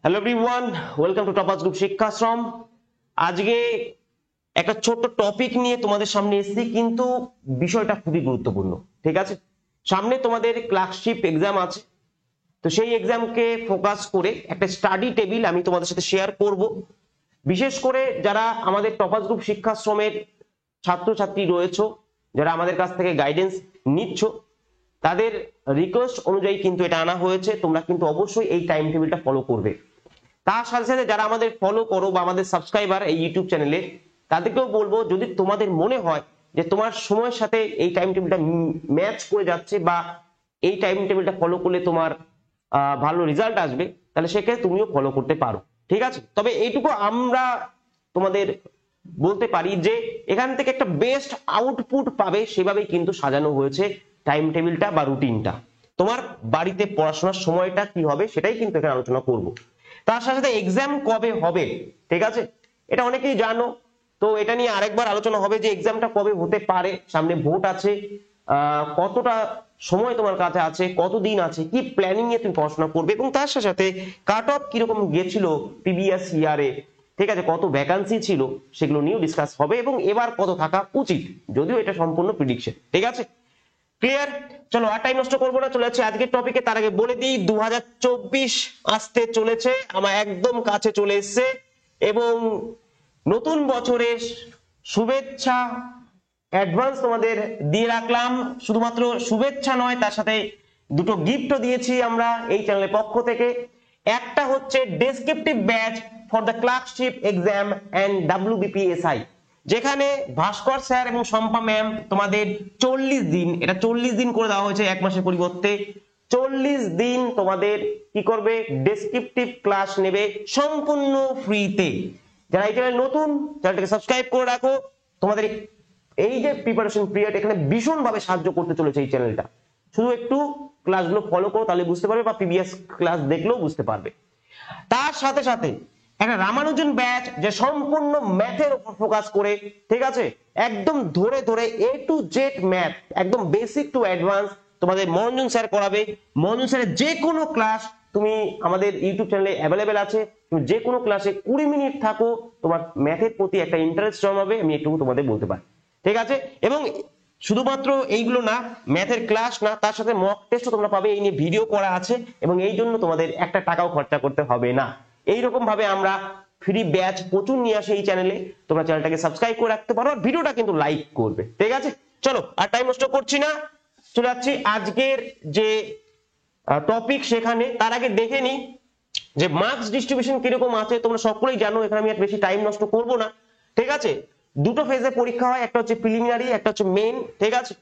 Hello everyone, welcome to Topas group Shikshashram. আজকে একটা ছোট্ট টপিক নিয়ে তোমাদের সামনে এসেছি, কিন্তু বিষয়টা খুবই গুরুত্বপূর্ণ। ঠিক আছে, সামনে তোমাদের ক্লার্কশিপ এক্সাম আছে, তো সেই এক্সামকে ফোকাস করে একটা স্টাডি টেবিল আমি তোমাদের সাথে শেয়ার করব। বিশেষ করে যারা আমাদের টপাস গ্রুপ শিক্ষাশ্রমের ছাত্রছাত্রী রয়েছে, যারা আমাদের কাছ থেকে গাইডেন্স নিচ্ছ, তাদের রিকোয়েস্ট অনুযায়ী কিন্তু এটা আনা হয়েছে। তোমরা কিন্তু অবশ্যই এই টাইম টেবিলটা ফলো করবে। তার সাথে সাথে যারা আমাদের ফলো করো বা আমাদের সাবস্ক্রাইবার এই ইউটিউব চ্যানেলে, তাদেরকেও বলবো, যদি তোমাদের মনে হয় যে তোমার সময়ের সাথে এই টাইম টেবিলটা ম্যাচ করে যাচ্ছে বা এই টাইম টেবিলটা ফলো করলে তোমার ভালো রেজাল্ট আসবে, তাহলে সেক্ষেত্রে তুমিও ফলো করতে পারো। ঠিক আছে, তবে এইটুকু আমরা তোমাদের বলতে পারি যে এখান থেকে একটা বেস্ট আউটপুট পাবে, সেভাবেই কিন্তু সাজানো হয়েছে টাইম টেবিলটা বা রুটিনটা। তোমার বাড়িতে পড়াশোনার সময়টা কি হবে সেটাই কিন্তু এখানে আলোচনা করব। তার সাথে সাথে এক্সাম কবে হবে, ঠিক আছে, এটা অনেকেই জানো। তো এটা নিয়ে আরেকবার আলোচনা হবে যে এক্সামটা কবে হতে পারে, সামনে ভোট আছে, কতটা সময় তোমার কাছে আছে, কতদিন আছে, কি প্ল্যানিং এ তুমি পড়াশোনা করবে, এবং তার সাথে সাথে কাট অফ কিরকম গেছিল প্রিভিয়াস ইয়ারে, ঠিক আছে, কত ভ্যাকান্সি ছিল সেগুলো নিয়েও ডিসকাস হবে, এবং এবার কত থাকা উচিত, যদিও এটা সম্পূর্ণ প্রেডিকশন। ঠিক আছে, ক্লিয়ার? চলো আর টাইম নষ্ট করবো না, চলে যাচ্ছে আজকের টপিকে। তার আগে বলে দিই 2024 আসতে চলেছে, আমার একদম কাছে চলে এসছে, এবং নতুন বছরের শুভেচ্ছা অ্যাডভান্স তোমাদের দিয়ে রাখলাম। শুধুমাত্র শুভেচ্ছা নয়, তার সাথে দুটো গিফটও দিয়েছি আমরা এই চ্যানেলের পক্ষ থেকে। একটা হচ্ছে descriptive batch for the clerkship exam and WBPSI, যেখানে ভাস্কর স্যার এবং শম্পা ম্যাম তোমাদের 40 দিন, এটা 40 দিন করে দেওয়া হয়েছে এক মাসের পরিবর্তে। 40 দিন তোমাদের কি করবে, ডেসক্রিপটিভ ক্লাস নেবে সম্পূর্ণ ফ্রিতে। যারা এই চ্যানেল নতুন, চ্যানেলটাকে সাবস্ক্রাইব করে রাখো। তোমাদের এই যে প্রিপারেশন পিরিয়ড, এখানে ভীষণ ভাবে সাহায্য করতে চলেছে এই চ্যানেলটা। শুধু একটু ক্লাসগুলো ফলো করো, তাহলে বুঝতে পারবে, বা প্রিভিয়াস ক্লাস দেখলেও বুঝতে পারবে। তার সাথে সাথে একটা রামানুজন ব্যাচ, যে সম্পূর্ণ ম্যাথের উপর ফোকাস করে, ঠিক আছে, একদম ধরে ধরে A to Z ম্যাথ, একদম বেসিক টু অ্যাডভান্স তোমাদের মনোরঞ্জন স্যার করাবে। মনোরঞ্জন স্যারের যে কোনো ক্লাস তুমি আমাদের ইউটিউব চ্যানেলে অ্যাভেলেবেল আছে। তুমি যে কোনো ক্লাসে 20 মিনিট থাকো, তোমার ম্যাথের প্রতি একটা ইন্টারেস্ট জন্মাবে, আমি একটু তোমাদের বলতে পারি। ঠিক আছে, এবং শুধুমাত্র এইগুলো না, ম্যাথের ক্লাস না, তার সাথে মক টেস্টও তোমরা পাবে, এই নিয়ে ভিডিও করা আছে, এবং এই জন্য তোমাদের একটা টাকাও খরচা করতে হবে না। এইরকম ভাবে আমরা ফ্রি ব্যাচ প্রচুর নিয়ে আসি এই চ্যানেলে। তোমরা চ্যানেলটাকে সাবস্ক্রাইব করে রাখতে পারো, আর ভিডিওটা কিন্তু লাইক করবে। ঠিক আছে, চলো আর টাইম নষ্ট করছি না, চলে যাচ্ছি আজকের যে টপিক সেখানে। তার আগে দেখে নি যে মার্কস ডিস্ট্রিবিউশন কিরকম আছে, তোমরা সকলেই জানো, এখানে আমি আর বেশি টাইম নষ্ট করব না। ঠিক আছে, দুটো ফেজে পরীক্ষা হয়, একটা হচ্ছে প্রিলিমিনারি, একটা হচ্ছে মেইন। ঠিক আছে,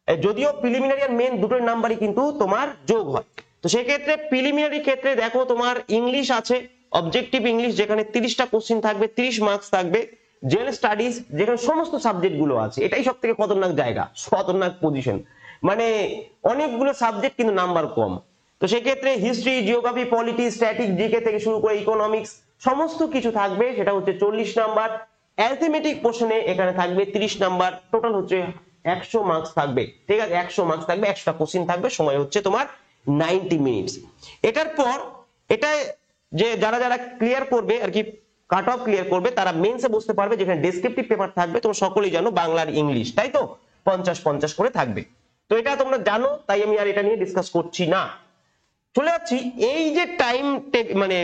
যদিও প্রিলিমিনারি আর মেইন দুটোর নাম্বারই কিন্তু তোমার যোগ হয়। তো সেক্ষেত্রে প্রিলিমিনারি ক্ষেত্রে দেখো, তোমার ইংলিশ আছে, অবজেক্টিভ ইংলিশ, যেখানে 30টা কোশ্চিন থাকবে, 30 মার্কস থাকবে। জেনারেল স্টাডিজ, যেখানে সমস্ত সাবজেক্ট গুলো আছে, এটাই সব থেকে খতরনাক জায়গা, খতরনাক পজিশন, মানে অনেকগুলো সাবজেক্ট কিন্তু নাম্বার কম। তো সেক্ষেত্রে history, geography, polity, static, GK থেকে শুরু করে ইকোনমিক্স সমস্ত কিছু থাকবে, সেটা হচ্ছে 40 নাম্বার। অ্যারিথমেটিক পোর্শনে এখানে থাকবে 30 নাম্বার, টোটাল হচ্ছে 100 মার্কস থাকবে। ঠিক আছে, 100 মার্কস থাকবে, 100টা কোশ্চিন থাকবে, সময় হচ্ছে তোমার 90 মিনিটস। এটার পর এটা যে যারা যারা ক্লিয়ার করবে আর কি, কাট অফ ক্লিয়ার করবে, তারা মেন্সে বসতে পারবে, যেখানে ডেসক্রিপটিভ পেপার থাকবে, তোমরা সকলেই জানো, বাংলার ইংলিশ, তাই তো 50-50 করে থাকবে। তো এটা তোমরা জানো, তাই আমি আর এটা নিয়ে ডিসকাস করছি না। চলে যাচ্ছি, এই যে টাইম মানে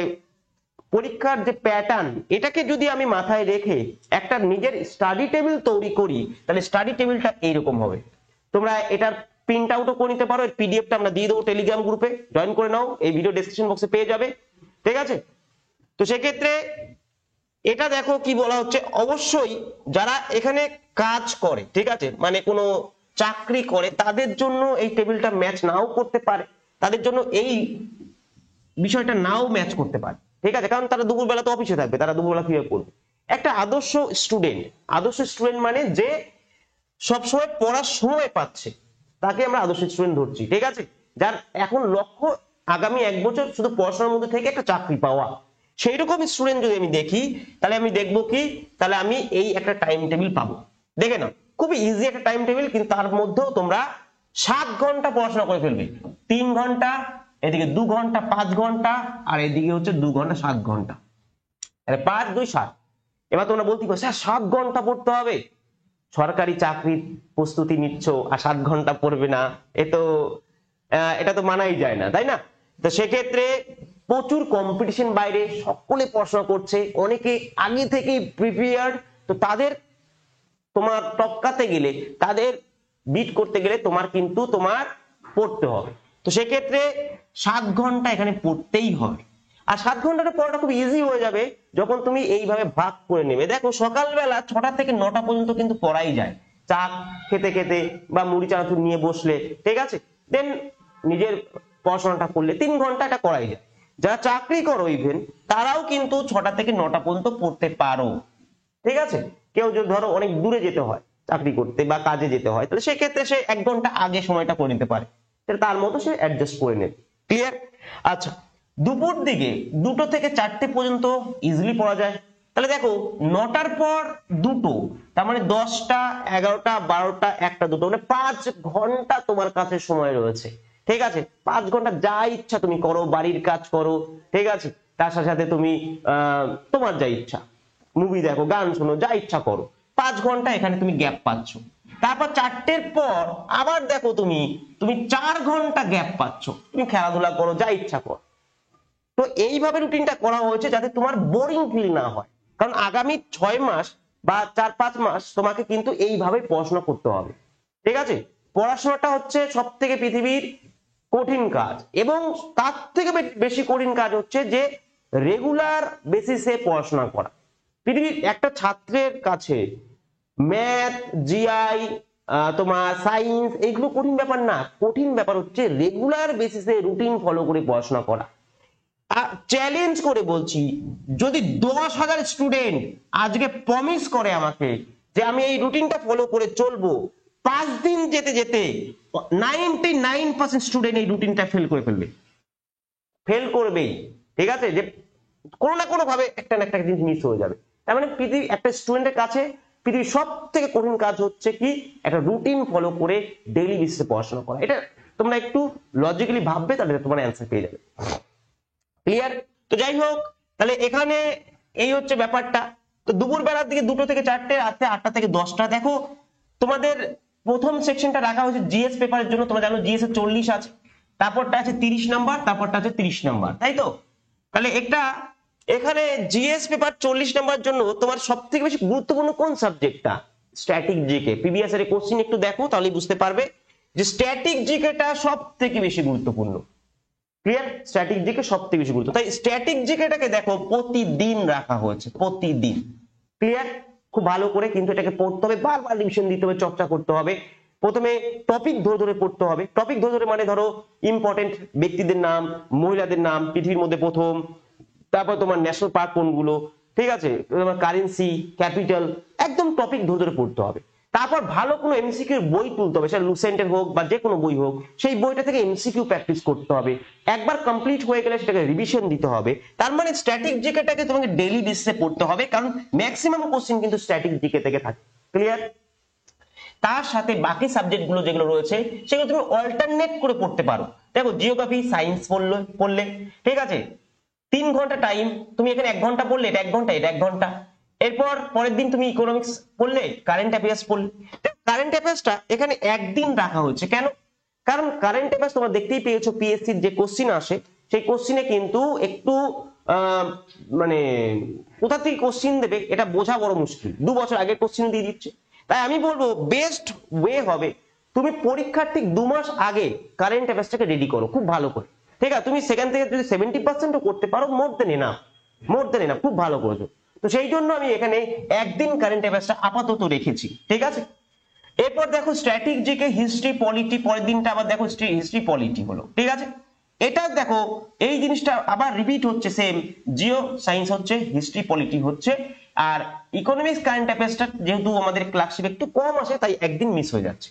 পরীক্ষার যে প্যাটার্ন, এটাকে যদি আমি মাথায় রেখে একটা নিজের স্টাডি টেবিল তৈরি করি, তাহলে স্টাডি টেবিলটা এইরকম হবে। তোমরা এটার প্রিন্ট আউটও করে নিতে পারো, এর পিডিএফটা আমরা দিয়ে দেবো টেলিগ্রাম গ্রুপে, জয়েন করে নাও, এই ভিডিও ডেসক্রিপশন বক্সে পেয়ে যাবে। ঠিক আছে, তো সেক্ষেত্রে এটা দেখো কি বলা হচ্ছে, অবশ্যই যারা এখানে কাজ করে, ঠিক আছে, মানে কোনো চাকরি করে, তাদের জন্য এই টেবিলটা ম্যাচ নাও করতে পারে, তাদের জন্য এই বিষয়টা নাও ম্যাচ করতে পারে। ঠিক আছে, কারণ তারা দুপুরবেলা তো অফিসে থাকবে, তারা দুপুরবেলা কিভাবে করবে। একটা আদর্শ স্টুডেন্ট মানে যে সবসময় পড়ার সময় পাচ্ছে, তাকে আমরা আদর্শ স্টুডেন্ট ধরছি। ঠিক আছে, যার এখন লক্ষ্য আগামী 1 বছর শুধু পড়াশোনার মধ্যে থেকে একটা চাকরি পাওয়া, সেই রকম স্টুডেন্ট যদি আমি দেখি, তাহলে আমি দেখবো কি, তাহলে আমি এই একটা টাইম টেবিল পাবো। দেখে নাও, খুবই ইজি একটা টাইম টেবিল, কিন্তু তার মধ্যেও তোমরা 7 ঘন্টা পড়াশোনা করে ফেলবে। 3 ঘন্টা এদিকে 2 ঘন্টা 5 ঘন্টা, আর এদিকে হচ্ছে 2 ঘন্টা 7 ঘন্টা, 5 2 7। এবার তোমরা বলতে পারো স্যার 7 ঘন্টা পড়তে হবে, সরকারি চাকরির প্রস্তুতি নিচ্ছ আর 7 ঘন্টা পড়বে না, এটা তো মানাই যায় না, তাই না? তো সেক্ষেত্রে প্রচুর কম্পিটিশন, বাইরে সকলে পড়াশোনা করছে, অনেকে আগে থেকেই প্রিপেয়ার্ড, তো তাদের তোমার টপকাতে গেলে, তাদের বিট করতে গেলে তোমার পড়তে হবে। তো সেক্ষেত্রে 7 ঘন্টা এখানে পড়তেই হবে। আর 7 ঘন্টাটা পড়াটা খুব ইজি হয়ে যাবে যখন তুমি এইভাবে ভাগ করে নেবে। দেখো সকালবেলা 6টা থেকে 9টা পর্যন্ত কিন্তু পড়াই যায়, চা খেতে খেতে বা মুড়ি চানাচুর নিয়ে বসলে, ঠিক আছে, দেন নিজের পড়াশোনাটা করলে 3 ঘন্টা এটা করাই যায়। যারা চাকরি করো ইভেন, তারাও কিন্তু 6টা থেকে 9টা পর্যন্ত পড়তে পারো, ঠিক আছে। কেউ যদি ধরো অনেক দূরে যেতে হয় চাকরি করতে বা কাজে যেতে হয়, তাহলে সেক্ষেত্রে সে 1 ঘন্টা আগে সময়টা করে নিতে পারে, তার মতো সে অ্যাডজাস্ট করে নেবে। ক্লিয়ার? আচ্ছা, দুপুর দিকে 2টো থেকে 4টে পর্যন্ত ইজিলি পড়া যায়। তাহলে দেখো 9টার পর 2টো, তার মানে 10টা 11টা 12টা 1টা 2টো, মানে 5 ঘন্টা তোমার কাছে সময় রয়েছে, ঠিক আছে। 5 ঘন্টা যা ইচ্ছা তুমি করো, বাড়ির কাজ করো, ঠিক আছে, তার সাথে সাথে তুমি তোমার যা ইচ্ছা মুভি দেখো, গান শোনো, যা ইচ্ছা করো। 5 ঘন্টা এখানে তুমি গ্যাপ পাচ্ছ। তারপর 4টের পর আবার দেখো তুমি 4 ঘন্টা গ্যাপ পাচ্ছ, তুমি খেলাধুলা করো, যা ইচ্ছা করো। তো এইভাবে রুটিনটা করা হয়েছে যাতে তোমার বোরিং ফিল না হয়, কারণ আগামী 6 মাস বা 4-5 মাস তোমাকে কিন্তু এইভাবে পড়াশোনা করতে হবে, ঠিক আছে। পড়াশোনাটা হচ্ছে সব থেকে পৃথিবীর কঠিন কাজ, এবং তার থেকে বেশি কঠিন কাজ হচ্ছে যে রেগুলার বেসিসে পড়াশোনা করা। পৃথিবীর একটা ছাত্রের কাছে ম্যাথ, জিআই, তোমার সায়েন্স, এইগুলো কঠিন ব্যাপার না। কঠিন ব্যাপার হচ্ছে রেগুলার বেসিসে রুটিন ফলো করে পড়াশোনা করা। চ্যালেঞ্জ করে বলছি, যদি 10,000 স্টুডেন্ট আজকে প্রমিস করে আমাকে যে আমি এই রুটিনটা ফলো করে চলবো, 5 দিন যেতে যেতে 99% স্টুডেন্ট এই রুটিনটা ফেল করে ফেলবে, ফেল করবেই, ঠিক আছে। যে কোনো না কোনো ভাবে একটা না একটা জিনিস মিস হয়ে যাবে। তার মানে পৃথিবী একটা স্টুডেন্টের কাছে পৃথিবীর সব থেকে কঠিন কাজ হচ্ছে কি, একটা রুটিন ফলো করে ডেইলি বেসিসে পড়াশোনা করা। এটা তোমরা একটু লজিক্যালি ভাববে, তাহলে তোমরা অ্যান্সার পেয়ে যাবে। ক্লিয়ার? তো যাই হোক, তাহলে এখানে এই হচ্ছে ব্যাপারটা। তো দুপুর বেলার দিকে 2টো থেকে 4টে, রাতে 8টা থেকে 10টা। দেখো তোমাদের প্রথম সেকশনটা রাখা হয়েছে জিএস পেপারের জন্য। তোমরা জানো জিএস এর 40 আছে, তারপরটা আছে 30 নাম্বার, তারপরটা আছে 30 নাম্বার, তাই তো? তাহলে এখানে জিএস পেপার 40 নাম্বার জন্য তোমার সব থেকে বেশি গুরুত্বপূর্ণ কোন সাবজেক্টটা? Static GK. প্রিভিয়াস এর কোশ্চেন একটু দেখো, তাহলেই বুঝতে পারবে যে স্ট্যাটিক জিকেটা সব থেকে বেশি গুরুত্বপূর্ণ। ক্লিয়ার? স্ট্যাটিক জিকে সব থেকে বেশি গুরুত্ব, তাই স্ট্যাটিক জিকেটাকে দেখো প্রতিদিন রাখা হয়েছে, প্রতিদিন। ক্লিয়ার? খুব ভালো করে কিন্তু এটাকে পড়তে হবে, বারবার রিভিশন দিতে হবে, চর্চা করতে হবে। প্রথমে টপিক ধরে ধরে পড়তে হবে। টপিক ধরে ধরে মানে ধরো ইম্পর্টেন্ট ব্যক্তিদের নাম, মহিলাদের নাম, পৃথিবীর মধ্যে প্রথম, তারপর তোমার ন্যাশনাল পার্ক কোনগুলো, ঠিক আছে, তোমার কারেন্সি, ক্যাপিটাল, একদম টপিক ধরে ধরে পড়তে হবে। তারপর ভালো কোনো এমসিকিউ বই তুলতে হবে, সেটা লুসেন্টের হোক বা যে কোনো বই হোক, সেই বইটা থেকে এমসিকিউ প্র্যাকটিস করতে হবে। একবার কমপ্লিট হয়ে গেলে সেটাকে রিভিশন দিতে হবে। তার মানে স্ট্যাটিক জিকেটাকে তোমাকে ডেইলি বেসিসে পড়তে হবে, কারণ ম্যাক্সিমাম কোশ্চেন কিন্তু স্ট্যাটিক জিকে থেকে থাকে। ক্লিয়ার? তার সাথে বাকি সাবজেক্ট গুলো যেগুলো রয়েছে সেগুলো তুমি অল্টারনেট করে পড়তে পারো। দেখো জিওগ্রাফি, সায়েন্স পড়লে, ঠিক আছে, 3 ঘন্টা টাইম, তুমি এখানে 1 ঘন্টা পড়লে, এটা 1 ঘন্টা, এটা 1 ঘন্টা। এরপর পরের দিন তুমি ইকোনমিক্স পড়লে, কারেন্ট অ্যাফেয়ার্স পড়লে। কারেন্ট অ্যাফেয়ার্সটা এখানে একদিন রাখা হয়েছে, কেন? কারণ কারেন্ট অ্যাফেয়ার্স তোমরা দেখতেই পেয়েছো পিএসসির যে কোশ্চিন আসে, সেই কোশ্চিনে কিন্তু একটু মানে কোথা থেকে কোশ্চিন দেবে এটা বোঝা বড় মুশকিল। 2 বছর আগের কোশ্চিন দিয়ে দিচ্ছে। তাই আমি বলবো বেস্ট ওয়ে হবে তুমি পরীক্ষার ঠিক 2 মাস আগে কারেন্ট অ্যাফেয়ার্সটাকে রেডি করো খুব ভালো করে, ঠিক আছে। তুমি সেখান থেকে যদি 70% করতে পারো, মোর দেন এনাফ, খুব ভালো করেছো। তো সেই জন্য আমি এখানে একদিন কারেন্ট অ্যাফেয়ার্সটা আপাতত রেখেছি, ঠিক আছে। এরপর দেখো স্ট্যাটিক জিকে, হিস্ট্রি, পলিটি, পরের দিনটা আবার দেখো হিস্ট্রি পলিটি হলো, ঠিক আছে। এটা দেখো এই জিনিসটা আবার রিপিট হচ্ছে, সেম জিও সায়েন্স হচ্ছে, হিস্ট্রি পলিটি হচ্ছে, আর ইকোনমিক্স কারেন্ট অ্যাফেয়ার্সটা যেহেতু আমাদের ক্লাসশিপ একটু কম আসে তাই একদিন মিস হয়ে যাচ্ছে।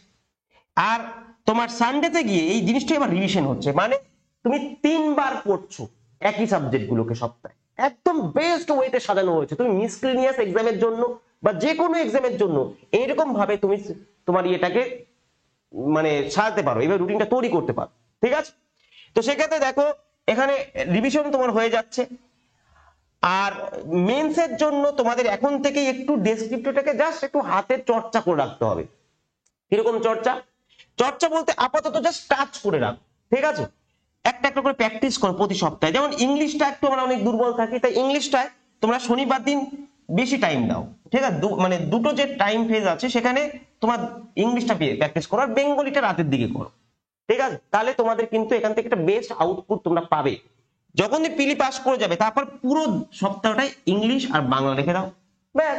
আর তোমার সানডেতে গিয়ে এই জিনিসটা এবার রিভিশন হচ্ছে, মানে তুমি 3 বার পড়ছো একই সাবজেক্ট গুলোকে সপ্তাহে, একদম বেস্ট ওয়েতে সাজানো হয়েছে। তুমি মিসক্লেনিয়াস এক্সামের জন্য বা যে কোনো এক্সামের জন্য এইরকম ভাবে তুমি তোমার ইয়েটাকে মানে সাজাতে পারো, এবার রুটিনটা তৈরি করতে পারো, ঠিক আছে। তো সেক্ষেত্রে দেখো এখানে রিভিশন তোমার হয়ে যাচ্ছে। আর মেন্সের জন্য তোমাদের এখন থেকে একটু ডেসক্রিপটিভটাকে জাস্ট একটু হাতে চর্চা করে রাখতে হবে। কিরকম চর্চা? চর্চা বলতে আপাতত জাস্ট টাচ করে রাখ, ঠিক আছে? একটা একটা করে প্র্যাকটিস করো প্রতি সপ্তাহে। যেমন ইংলিশটা একটু আমরা অনেক দুর্বল থাকি, তাই ইংলিশটায় তোমরা শনিবার দিন বেশি টাইম দাও, ঠিক আছে? মানে দুটো যে টাইম ফেজ আছে সেখানে তোমার ইংলিশটা প্র্যাকটিস করো, আর বেঙ্গলিটা রাতের দিকে করো, ঠিক আছে? তাহলে তোমাদের কিন্তু এখান থেকে একটা বেস্ট আউটপুট তোমরা পাবে। যখন তুমি পিলি পাস করে যাবে তারপর পুরো সপ্তাহটাই ইংলিশ আর বাংলা রেখে দাও, ব্যাস।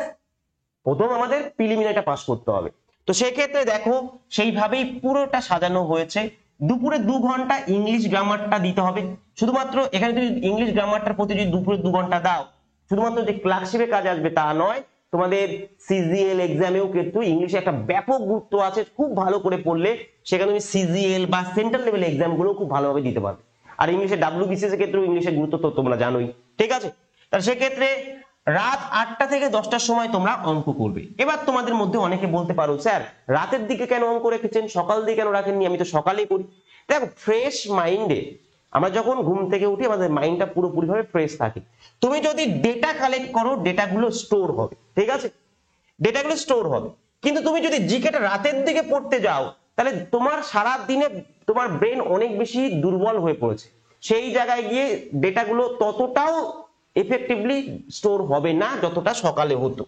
প্রথম আমাদের প্রিলিমিনারিটা পাস করতে হবে। তো সেক্ষেত্রে দেখো সেইভাবেই পুরোটা সাজানো হয়েছে। দুপুরে 2 ঘন্টা ইংলিশ গ্রামারটা দিতে হবে। শুধুমাত্র এখানে যদি ইংলিশ গ্রামারটার প্রতি যদি দুপুরে 2 ঘন্টা দাও, শুধুমাত্র যে ক্লার্কশিপে কাজে আসবে তা নয়, তোমাদের সিজিএল এক্সামেও কিন্তু ইংলিশে একটা ব্যাপক গুরুত্ব আছে। খুব ভালো করে পড়লে সেখানে তুমি সিজিএল বা সেন্ট্রাল লেভেল এক্সাম গুলো খুব ভালোভাবে দিতে পারবে। আর ইংলিশে ডাব্লিউবিসিএস এর ক্ষেত্রেও ইংলিশের গুরুত্ব তো তোমরা জানোই, ঠিক আছে? তাহলে সেক্ষেত্রে রাত 8টা থেকে 10টার সময় তোমরা অঙ্ক করবে। এবার তোমাদের মধ্যে অনেকে বলতে পারো, স্যার রাতের দিকে কেন অঙ্ক রেখেছেন, সকাল দিকে কেন রাখেননি? আমি তো সকালেই করি। দেখো ফ্রেশ মাইন্ডে আমরা যখন ঘুম থেকে উঠি আমাদের মাইন্ডটা পুরোপুরি ভাবে ফ্রেশ থাকে। তুমি যদি ডেটা কালেক্ট করো ডেটাগুলো স্টোর হবে, ঠিক আছে? ডেটাগুলো স্টোর হবে। কিন্তু তুমি যদি জিকেটা রাতের দিকে পড়তে যাও তাহলে তোমার সারা দিনে তোমার ব্রেন অনেক বেশি দুর্বল হয়ে পড়েছে, সেই জায়গায় গিয়ে ডেটাগুলো ততটাও এফেক্টিভলি স্টোর হবে না যতটা সকালে হতো,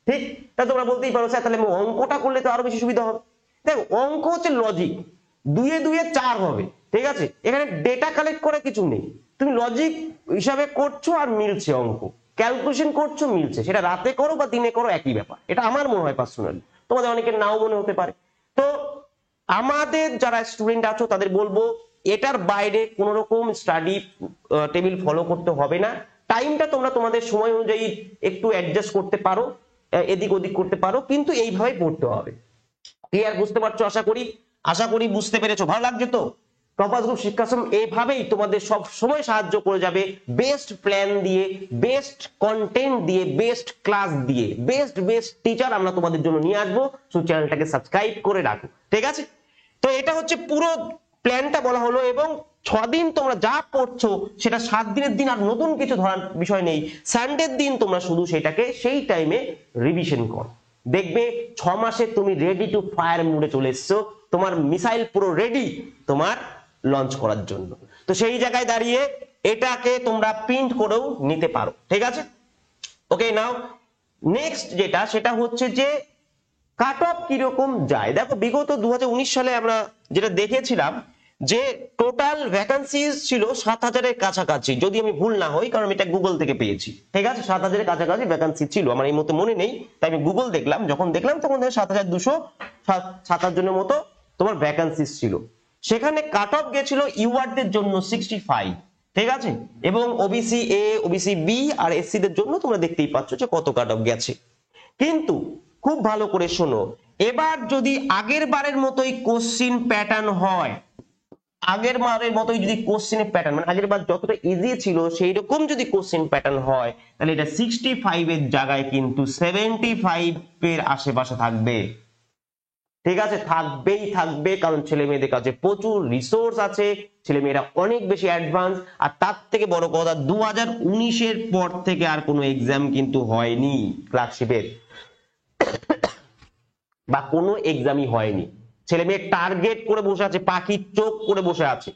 ঠিক? তা তোমরা বলতেই পারো স্যার তাহলে অঙ্কটা করলে তো আরো বেশি সুবিধা হবে। দেখো অঙ্ক হচ্ছে লজিক, 2 এ 2 এ 4 হবে, ঠিক আছে? এখানে ডেটা কালেক্ট করে কিছু নেই, তুমি লজিক হিসাবে করছো আর মিলছে, অঙ্ক ক্যালকুলেশন করছো মিলছে, সেটা রাতে করো বা দিনে করো একই ব্যাপার। এটা আমার মনে হয় পার্সোনালি, তোমাদের অনেকের নাও মনে হতে পারে। তো আমাদের যারা স্টুডেন্ট আছো তাদের বলবো এটার বাইরে কোন রকম স্টাডি টেবিল ফলো করতে হবে না। টাইমটা তোমরা তোমাদের সময় অনুযায়ী একটু অ্যাডজাস্ট করতে পারো, এদিক ওদিক করতে পারো, কিন্তু এইভাবেই পড়তে হবে। ক্লিয়ার? বুঝতে পারছো? আশা করি বুঝতে পেরেছো। ভালো লাগছে তো? টপাস গ্রুপ শিক্ষাশ্রম এইভাবেই তোমাদের সব সময় সাহায্য করে যাবে, বেস্ট প্ল্যান দিয়ে, বেস্ট কন্টেন্ট দিয়ে, বেস্ট ক্লাস দিয়ে, বেস্ট টিচার আমরা তোমাদের জন্য নিয়ে আসবো। সো চ্যানেলটাকে সাবস্ক্রাইব করে রাখো, ঠিক আছে? তো এটা হচ্ছে পুরো প্ল্যানটা বলা হলো। এবং 6 দিন তোমরা যা পড়ছো সেটা 7 দিনের দিন আর নতুন কিছু ধরার বিষয় নেই। সানডের দিন তোমরা শুধু সেটাকে সেই টাইমে রিভিশন করো, দেখবে 6 মাসে তুমি রেডি টু ফায়ার মুডে চলে এসছো, তোমার মিসাইল পুরো রেডি তোমার লঞ্চ করার জন্য। তো সেই জায়গায় দাঁড়িয়ে এটাকে তোমরা প্রিন্ট করেও নিতে পারো, ঠিক আছে? ওকে, নাও নেক্সট যেটা সেটা হচ্ছে যে কাট অফ কিরকম যায়। দেখো বিগত 2019 সালে আমরা যেটা দেখেছিলাম যে টোটাল ভ্যাকান্সিজ ছিল 7000-এর কাছাকাছি, যদি আমি ভুল না হই, কারণ এটা গুগল থেকে পেয়েছি, ঠিক আছে? 7000-এর কাছাকাছি ভ্যাকান্সি ছিল, আমার এই মুহূর্তে মনে নেই, তাই আমি গুগল দেখলাম। যখন দেখলাম তখন 7200 জনের মতো তোমার ভ্যাকান্সিজ ছিল। সেখানে কাট অফ গেছিল ইউআরদের জন্য 65, ঠিক আছে? এবং ওবিসি এ, ওবিসি বি আর এসসি দের জন্য তোমরা দেখতেই পাচ্ছ যে কত কাট অফ গেছে। কিন্তু খুব ভালো করে শোনো, এবার যদি আগের বারের মতোই কোশ্চিন প্যাটার্ন হয়, আগের বারের মতোই যদি কোশ্চিনের প্যাটার্ন মানে আগের বার যতটা ইজি ছিল সেই রকম যদি কোশ্চিন প্যাটার্ন হয়, তাহলে এটা 65 এর জায়গায় কিন্তু 75 এর আশেপাশে থাকবে, ঠিক আছে? থাকবেই থাকবে, কারণ ছেলে মেয়েদের কাছে প্রচুর রিসোর্স আছে, ছেলে মেয়েরা অনেক বেশি অ্যাডভান্স। আর তার থেকে বড় কথা 2019-এর পর থেকে আর কোনো এক্সাম কিন্তু হয়নি ক্লার্কশিপের, বা কোনো এক্সামই হয়নি। ছেলে মেয়ে টার্গেট করে বসে আছে, পাখির চোখ করে বসে আছে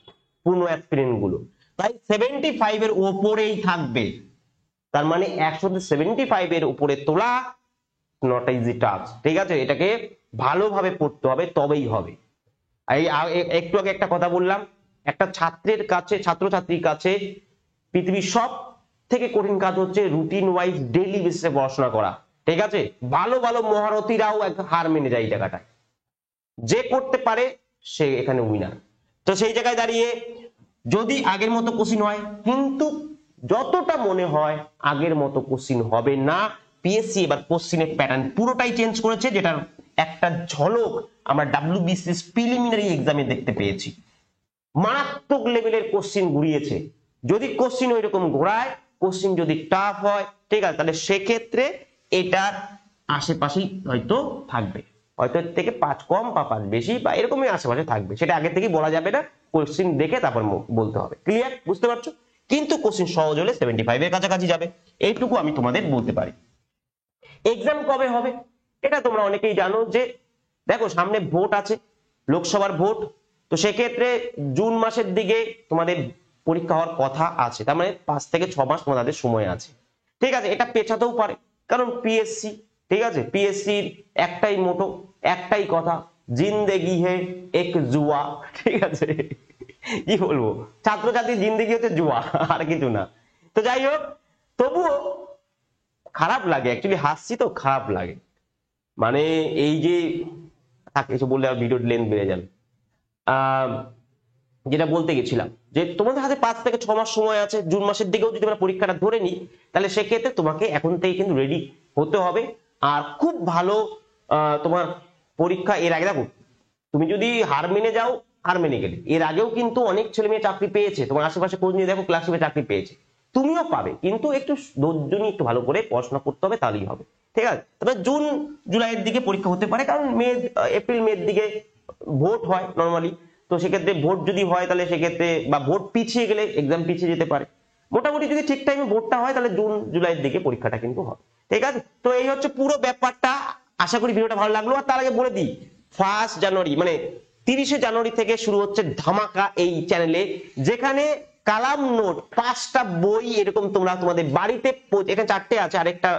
পূর্ণ অ্যাসপিরেন্ট গুলো, তাই 75 এর উপরেই থাকবে। তার মানে 175 এর উপরে তোলা নট ইজি টাস্ক, ঠিক আছে? এটাকে ভালোভাবে পড়তে হবে, তবেই হবে। এই একটু আগে একটা কথা বললাম, একটা ছাত্রের কাছে, ছাত্রছাত্রীর কাছে পৃথিবীর সব থেকে কঠিন কাজ হচ্ছে রুটিন ওয়াইজ ডেইলি বেসিসে পড়াশোনা করা, ঠিক আছে? ভালো ভালো মহারথীরাও হার মেনে যায় এই জায়গাটায়, যে করতে পারে সে এখানে উইনার। তো সেই জায়গায় দাঁড়িয়ে যদি আগের মতো কোশ্চিন হয়, কিন্তু যতটা মনে হয় আগের মতো কোশ্চিন হবে না। পিএসসি এবার কোশ্চিনের প্যাটার্ন পুরোটাই চেঞ্জ করেছে, যেটার একটা ঝলক আমরা ডাব্লিউবিসিএস প্রিলিমিনারি এক্সামে দেখতে পেয়েছি। মারাত্মক লেভেলের কোশ্চিন ঘুরিয়েছে। যদি কোশ্চিন ওই রকম ঘোরায়, কোশ্চিন যদি টাফ হয়, ঠিক আছে, তাহলে সেক্ষেত্রে এটার আশেপাশেই হয়তো থাকবে, হয়তো এর থেকে 5 কম বা 5 বেশি বা এরকমই আশেপাশে থাকবে, সেটা আগে থেকেই বলা যাবে না, কোশ্চিন দেখে তারপর বলতে হবে। ক্লিয়ার? বুঝতে পারছো? কিন্তু কোশ্চিন সহজ হলে 75 এর কাছাকাছি যাবে, এইটুকু আমি তোমাদের বলতে পারি। এক্সাম কবে হবে এটা তোমরা অনেকেই জানো, যে দেখো সামনে ভোট আছে, লোকসভার ভোট, তো সেক্ষেত্রে জুন মাসের দিকে তোমাদের পরীক্ষা হওয়ার কথা আছে, তার মানে 5 থেকে 6 মাস তোমাদের সময় আছে। ঠিক আছে, এটা পেছাতেও পারে, কারণ পিএসসি, ঠিক আছে, পিএসসির একটাই মোটো, একটাই কথা, জিন্দেগি হে এক জুয়া। ঠিক আছে, কি বলবো, ছাত্রছাত্রী জিন্দেগি হচ্ছে জুয়া, আর কিছু না। তো যাই হোক, তবুও খারাপ লাগে, অ্যাকচুয়ালি হাসছি তো খারাপ লাগে, মানে এই যে কিছু বললে আর ভিডিওর লেন্থ বেড়ে যাবে। যেটা বলতে গেছিলাম, যে তোমাদের হাতে 5 থেকে 6 মাস সময় আছে, জুন মাসের দিকেও যদি আমরা পরীক্ষাটা ধরে নিই, তাহলে সেক্ষেত্রে তোমাকে এখন থেকে কিন্তু রেডি হতে হবে। আর খুব ভালো তোমার পরীক্ষা, এর আগে দেখো তুমি যদি হার মেনে যাও, হার মেনে গেলে, এর আগেও কিন্তু অনেক ছেলে মেয়ে চাকরি পেয়েছে, তোমার আশেপাশে খোঁজ নিয়ে দেখো, ক্লাস 7 চাকরি পেয়েছে, তুমিও পাবে, কিন্তু একটু ধৈর্য নিয়ে একটু ভালো করে পড়াশোনা করতে হবে, তাহলেই হবে। ঠিক আছে, তবে জুন জুলাইয়ের দিকে পরীক্ষা হতে পারে, কারণ এপ্রিল মের দিকে ভোট হয় নর্মালি, তো সেক্ষেত্রে ভোট যদি হয় তাহলে সেক্ষেত্রে, বা ভোট পিছিয়ে গেলে এক্সাম পিছিয়ে যেতে পারে। মোটামুটি যদি ঠিক টাইমে ভোটটা হয় তাহলে জুন জুলাইয়ের দিকে পরীক্ষাটা কিন্তু হবে। ঠিক আছে, তো এই হচ্ছে পুরো ব্যাপারটা। আশা করি ভিডিওটা ভালো লাগলো। আর তার আগে বলে দিই, 1 জানুয়ারি মানে 30 জানুয়ারি থেকে শুরু হচ্ছে ধামাকা এই চ্যানেলে, যেখানে কালাম নোট 5টা বই এরকম তোমরা তোমাদের বাড়িতে, এখানে 4টে আছে, আরেকটা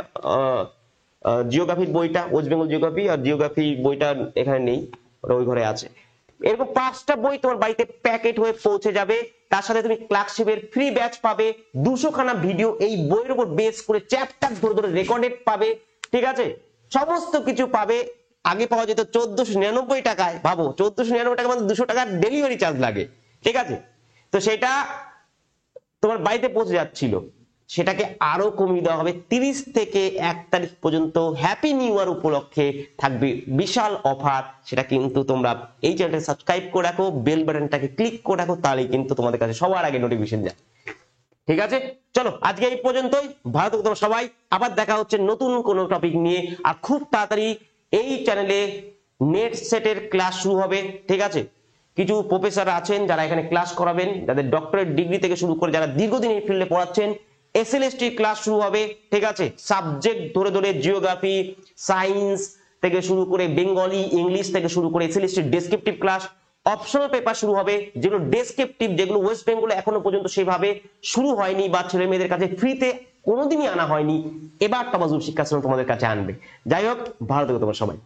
জিওগ্রাফির বইটা, ওয়েস্ট বেঙ্গল জিওগ্রাফি, আর জিওগ্রাফি বইটা এখানে নেই, ওটা ওই ঘরে আছে। এরকম 5টা বই তোমার বাড়িতে প্যাকেট হয়ে পৌঁছে যাবে, তার সাথে তুমি ক্লার্কশিপের ফ্রি ব্যাচ পাবে, 200 খানা ভিডিও এই বইয়ের উপর বেস করে চ্যাপ্টার ধরে ধরে রেকর্ডেড পাবে। ঠিক আছে, সমস্ত কিছু পাবে। আগে পাওয়া যেত 1499 টাকায়, ভাবো 1499 টাকা মানে 200 টাকার ডেলিভারি চার্জ লাগে। ঠিক আছে, তো সেটা তোমার বাড়িতে পৌঁছে যাচ্ছিল, সেটাকে আরো কমিয়ে দেওয়া হবে। 30 থেকে 1 তারিখ পর্যন্ত হ্যাপি নিউ ইয়ার উপলক্ষে থাকবে বিশাল অফার, সেটা কিন্তু তোমরা এই চ্যানেলটা সাবস্ক্রাইব করে রাখো, বেল বাটনটাকে ক্লিক করে রাখো, তাহলেই কিন্তু তোমাদের কাছে সবার আগে নোটিফিকেশন যায়। ঠিক আছে, চলো আজকে এই পর্যন্তই। ভালো থেকো তোমরা সবাই, আবার দেখা হচ্ছে নতুন কোনো টপিক নিয়ে। আর খুব তাড়াতাড়ি এই চ্যানেলে নেট সেটের ক্লাস শুরু হবে। ঠিক আছে, কিছু প্রফেসর আছেন যারা এখানে ক্লাস করাবেন, যাদের ডক্টরেট ডিগ্রি থেকে শুরু করে যারা দীর্ঘদিন এই ফিল্ডে পড়াচ্ছেন, এসএলএসটি ক্লাস শুরু হবে। ঠিক আছে, সাবজেক্ট ধরে ধরে জিওগ্রাফি, সায়েন্স থেকে শুরু করে বেঙ্গলি, ইংলিশ থেকে শুরু করে SLST descriptive class, optional paper শুরু হবে, যেগুলো ডেসক্রিপটিভ, যেগুলো ওয়েস্ট বেঙ্গলে এখনো পর্যন্ত সেভাবে শুরু হয়নি বা ছেলে মেয়েদের কাছে ফ্রিতে কোনোদিনই আনা হয়নি, এবার টপাস গ্রুপ শিক্ষাশ্রম তোমাদের কাছে আনবে। যাই হোক, ভালো থেকো তোমরা সবাই।